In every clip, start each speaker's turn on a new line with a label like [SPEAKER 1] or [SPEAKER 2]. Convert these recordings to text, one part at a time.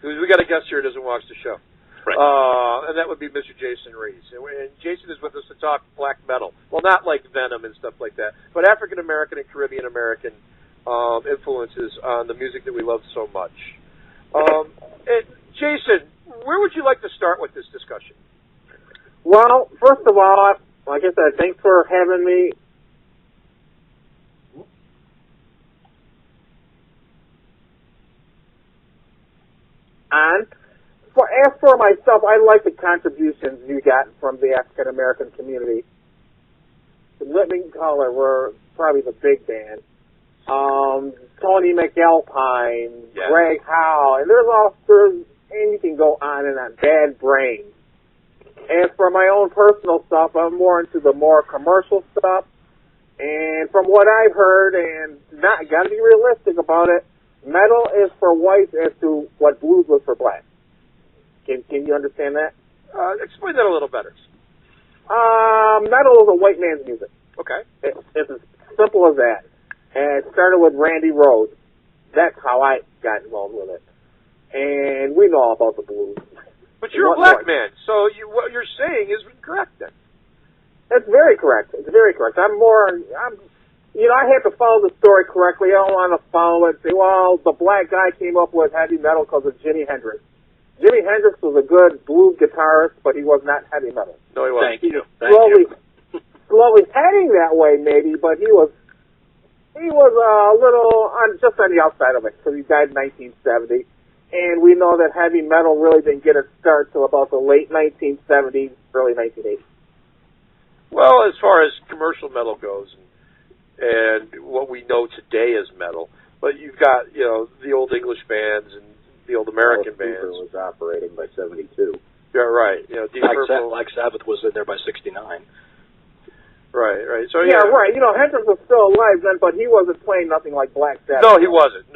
[SPEAKER 1] We got a guest here who doesn't watch the show.
[SPEAKER 2] Right.
[SPEAKER 1] And that would be Mr. Jason Reese. And Jason is with us to talk black metal. Well, not like Venom and stuff like that, but African American and Caribbean American influences on the music that we love so much. And Jason, where would you like to start with this discussion?
[SPEAKER 3] Well, first of all, like I said, thanks for having me. As for myself, I like the contributions you got from the African American community. The Living Colour were probably the big band. Tony McAlpine,
[SPEAKER 1] yeah.
[SPEAKER 3] Greg Howe, and and you can go on and on. Bad Brains. As for my own personal stuff, I'm more into the more commercial stuff. And from what I've heard, and not gotta be realistic about it, metal is for whites as to what blues was for blacks. Can you understand that?
[SPEAKER 1] Explain that a little better.
[SPEAKER 3] Metal is a white man's music.
[SPEAKER 1] Okay.
[SPEAKER 3] It's as simple as that. And it started with Randy Rhoads. That's how I got involved with it. And we know all about the blues.
[SPEAKER 1] But you're a black man, so what you're saying is correct then.
[SPEAKER 3] That's very correct. It's very correct. I have to follow the story correctly. I don't want to follow it and say, well, the black guy came up with heavy metal because of Jimi Hendrix. Jimi Hendrix was a good blues guitarist, but he was not heavy metal.
[SPEAKER 1] No, he wasn't.
[SPEAKER 2] Thank you.
[SPEAKER 3] Slowly heading that way, maybe, but he was a little just on the outside of it, because he died in 1970. And we know that heavy metal really didn't get a start till about the late 1970s, early 1980s.
[SPEAKER 1] Well, as far as commercial metal goes, and what we know today as metal, but you've got, the old English bands and the old American bands.
[SPEAKER 4] Was operating by 72.
[SPEAKER 1] Yeah, right. Deep Purple.
[SPEAKER 2] Black Sabbath was in there by 69.
[SPEAKER 1] Right. So
[SPEAKER 3] yeah, right. Hendrix was still alive then, but he wasn't playing nothing like Black Sabbath.
[SPEAKER 1] No, he wasn't.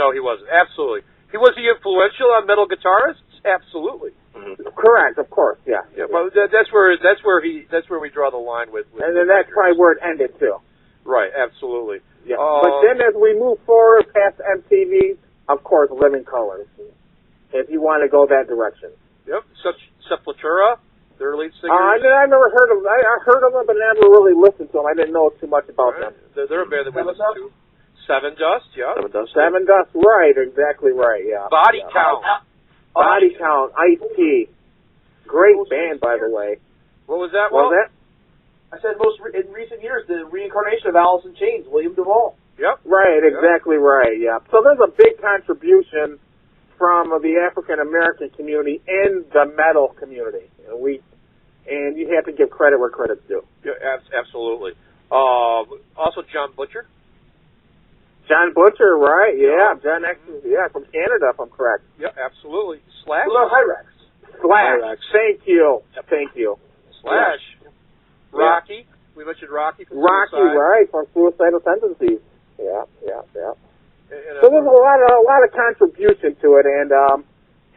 [SPEAKER 1] Absolutely. Was he influential on metal guitarists? Absolutely.
[SPEAKER 2] Mm-hmm.
[SPEAKER 3] Correct, of course, yeah.
[SPEAKER 1] Yeah, but that's where we draw the line with
[SPEAKER 3] and then that's probably where it ended too.
[SPEAKER 1] Right, absolutely.
[SPEAKER 3] Yeah. But then as we move forward past MTV, of course, Living Colours. If you want to go that direction.
[SPEAKER 1] Yep. Sepultura, their lead singer.
[SPEAKER 3] I never heard of them. I heard of them, but never really listened to them. I didn't know too much about them.
[SPEAKER 1] They're a band that we listen to. Seven Dust, yeah.
[SPEAKER 3] Seven Dust, right, exactly right, yeah.
[SPEAKER 1] Body Count.
[SPEAKER 3] Body Count, Ice-T. Great band, by the way.
[SPEAKER 1] What was that?
[SPEAKER 3] What was that?
[SPEAKER 5] I said in recent years, the reincarnation of Alice in Chains, William DuVall.
[SPEAKER 1] Yep.
[SPEAKER 3] Right, exactly right, yeah. So there's a big contribution from the African American community and the metal community. And you have to give credit where credit's due.
[SPEAKER 1] Yeah, absolutely. Also, John Butcher.
[SPEAKER 3] John Butcher, right? Yeah, John X. Yeah, from Canada, if I'm correct.
[SPEAKER 1] Yeah, absolutely. Slash.
[SPEAKER 5] Hyrax.
[SPEAKER 3] Slash. Thank you. Thank you.
[SPEAKER 1] Slash. Yeah. Rocky. We mentioned Rocky from
[SPEAKER 3] Rocky,
[SPEAKER 1] Suicide.
[SPEAKER 3] right? From Suicidal Tendencies. Yeah.
[SPEAKER 1] And,
[SPEAKER 3] so there's a lot of contribution to it, and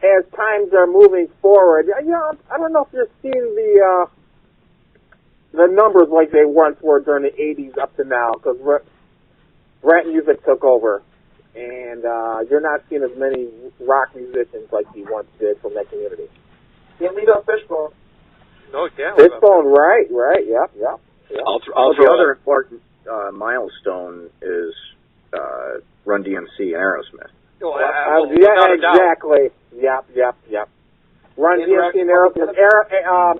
[SPEAKER 3] as times are moving forward, I don't know if you're seeing the numbers like they once were during the 80s up to now, because rap music took over, and you're not seeing as many rock musicians like you once did from that community.
[SPEAKER 5] Can't leave out Fishbone.
[SPEAKER 1] No, it can't.
[SPEAKER 3] Fishbone, right, yep.
[SPEAKER 4] The other important milestone is Run DMC and Aerosmith.
[SPEAKER 1] Oh,
[SPEAKER 3] exactly. Yep. Run DMC and Aerosmith,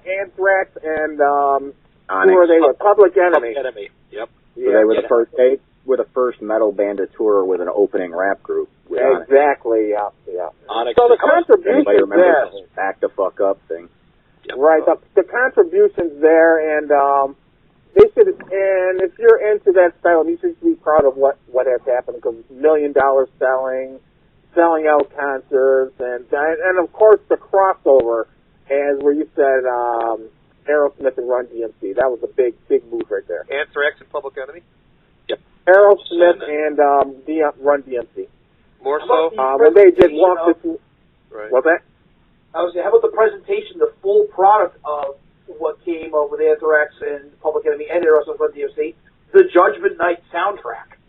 [SPEAKER 3] Anthrax, and who were they with? Public Enemy.
[SPEAKER 2] Yep.
[SPEAKER 4] So they were the first metal band to tour with an opening rap group.
[SPEAKER 3] Exactly. Yeah.
[SPEAKER 4] Onyx.
[SPEAKER 3] So the contributions there.
[SPEAKER 4] The Back the Fuck Up thing.
[SPEAKER 2] Yep.
[SPEAKER 3] Right. The contributions there, and they should. And if you're into that style, you should be proud of what has happened, because $1 million selling out concerts, and of course the crossover, as where you said Aerosmith and Run DMC. That was a big move right there.
[SPEAKER 1] Anthrax and Public Enemy.
[SPEAKER 2] Yep.
[SPEAKER 3] Aerosmith and Run DMC.
[SPEAKER 1] More so.
[SPEAKER 3] When they did Walk This.
[SPEAKER 1] Right.
[SPEAKER 3] What's that?
[SPEAKER 5] I was saying, how about the presentation, the full product of what came with Anthrax and Public Enemy and Aerosmith Run DMC, the Judgment Night soundtrack.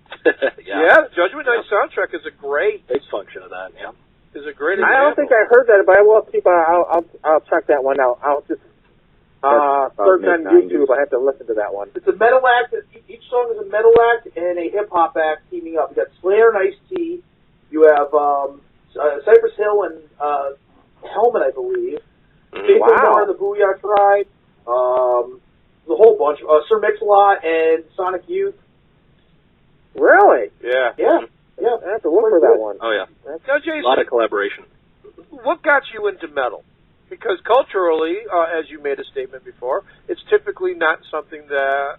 [SPEAKER 1] Yeah, the Judgment Night soundtrack is a great
[SPEAKER 2] big function of that. Yeah.
[SPEAKER 1] is a great example.
[SPEAKER 3] I don't think I heard that, but I will keep. I'll check that one out. I'll just search on YouTube. I have to listen to that one.
[SPEAKER 5] It's a metal act. Each song is a metal act and a hip hop act teaming up. You got Slayer and Ice-T. You have Cypress Hill and Helmet, I believe. Faith No More and the Booyah Tribe. The whole bunch. Sir Mix-a-Lot and Sonic Youth.
[SPEAKER 3] Really?
[SPEAKER 1] Yeah.
[SPEAKER 5] Yeah.
[SPEAKER 3] I have to look for that one.
[SPEAKER 2] Oh, yeah.
[SPEAKER 1] Now, Jason,
[SPEAKER 2] A lot of collaboration.
[SPEAKER 1] what got you into metal? Because culturally, as you made a statement before, it's typically not something that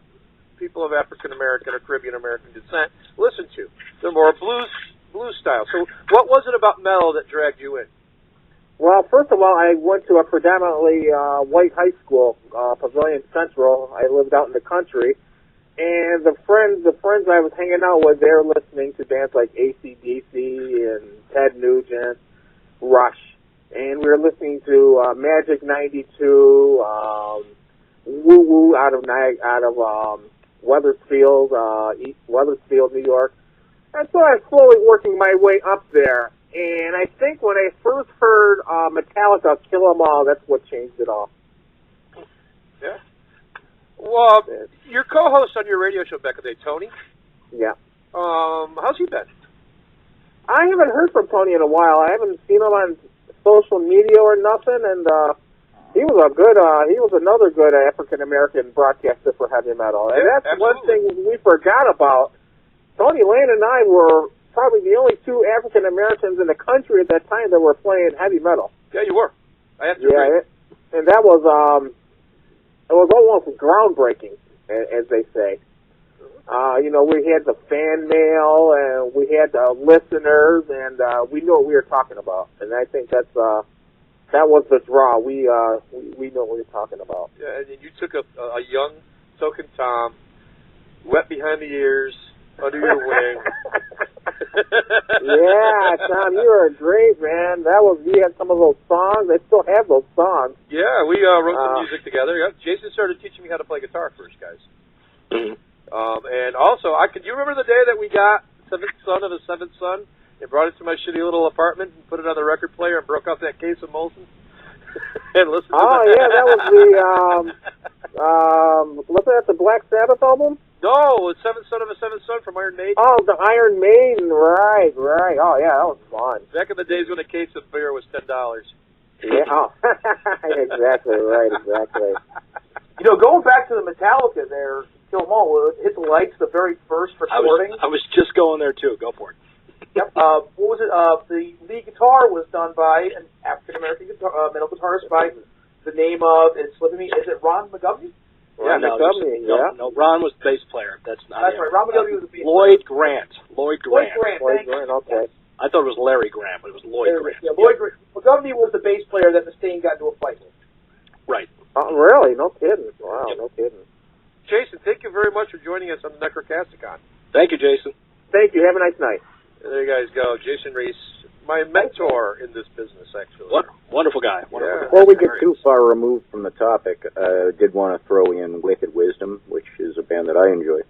[SPEAKER 1] people of African American or Caribbean American descent listen to. They're more blues style. So, what was it about metal that dragged you in?
[SPEAKER 3] Well, first of all, I went to a predominantly white high school, Pavilion Central. I lived out in the country, and the friends I was hanging out with, they were listening to bands like AC/DC and Ted Nugent, Rush, and we were listening to Magic 92, Woo Woo out of Weathersfield, East Weathersfield, New York. And so I was slowly working my way up there. And I think when I first heard Metallica, Kill 'Em All, that's what changed it all.
[SPEAKER 1] Yeah. Well, your co-host on your radio show back in the day, Tony.
[SPEAKER 3] Yeah.
[SPEAKER 1] How's he been?
[SPEAKER 3] I haven't heard from Tony in a while. I haven't seen him on social media or nothing. And he was another good African American broadcaster for heavy metal. And
[SPEAKER 1] Yeah,
[SPEAKER 3] that's
[SPEAKER 1] absolutely.
[SPEAKER 3] one thing we forgot about. Tony Lane and I were probably the only two African Americans in the country at that time that were playing heavy metal.
[SPEAKER 1] Yeah, you were. I have to agree.
[SPEAKER 3] And that was it was almost groundbreaking, as they say. We had the fan mail and we had the listeners, and we knew what we were talking about. And I think that was the draw. We know what we were talking about.
[SPEAKER 1] Yeah, and you took a young token Tom, wet behind the ears, under your wing.
[SPEAKER 3] Yeah, Tom, you were great, man. We had some of those songs. I still have those songs.
[SPEAKER 1] Yeah, we wrote some music together. Yeah, Jason started teaching me how to play guitar first, guys.
[SPEAKER 2] Mm-hmm.
[SPEAKER 1] And also, you remember the day that we got seventh son of a seventh son and brought it to my shitty little apartment and put it on the record player and broke out that case of Molson and listened to
[SPEAKER 3] yeah, that was was that the Black Sabbath album?
[SPEAKER 1] No, it's seventh son of a seventh son from Iron Maiden.
[SPEAKER 3] Oh, the Iron Maiden, right. Oh, yeah, that was fun.
[SPEAKER 1] Back in the days when a case of beer was $10.
[SPEAKER 3] Yeah, exactly, right, exactly.
[SPEAKER 5] Going back to the Metallica there, Kill 'Em All, Hit the Lights, the very first recording.
[SPEAKER 2] I was just going there, too. Go for it.
[SPEAKER 5] Yep. What was it? The lead guitar was done by an African-American metal guitarist by the name of, it's slipping me, is it Ron McGovney?
[SPEAKER 3] Yeah,
[SPEAKER 2] No, Ron was the bass player. That's not
[SPEAKER 5] That's
[SPEAKER 2] him.
[SPEAKER 5] right. Ron McGovney was the bass
[SPEAKER 2] Lloyd Grant. Lloyd Grant.
[SPEAKER 5] Thank you.
[SPEAKER 3] Okay.
[SPEAKER 2] I thought it was Larry Grant, but it was Lloyd Grant.
[SPEAKER 5] Yeah, Lloyd Grant. McGovney was the bass player that Mustaine got into a fight with.
[SPEAKER 2] Right.
[SPEAKER 3] Oh, really? No kidding. Wow, no kidding.
[SPEAKER 1] Jason, thank you very much for joining us on the Necrocasticon.
[SPEAKER 2] Thank you, Jason.
[SPEAKER 3] Thank you. Have a nice night.
[SPEAKER 1] There you guys go. Jason Reese, my mentor in this business, actually.
[SPEAKER 2] Wonderful guy. Wonderful
[SPEAKER 1] Yeah.
[SPEAKER 2] guy.
[SPEAKER 4] Before we get too far removed from the topic, I did want to throw in Wicked Wisdom, which is a band that I enjoy.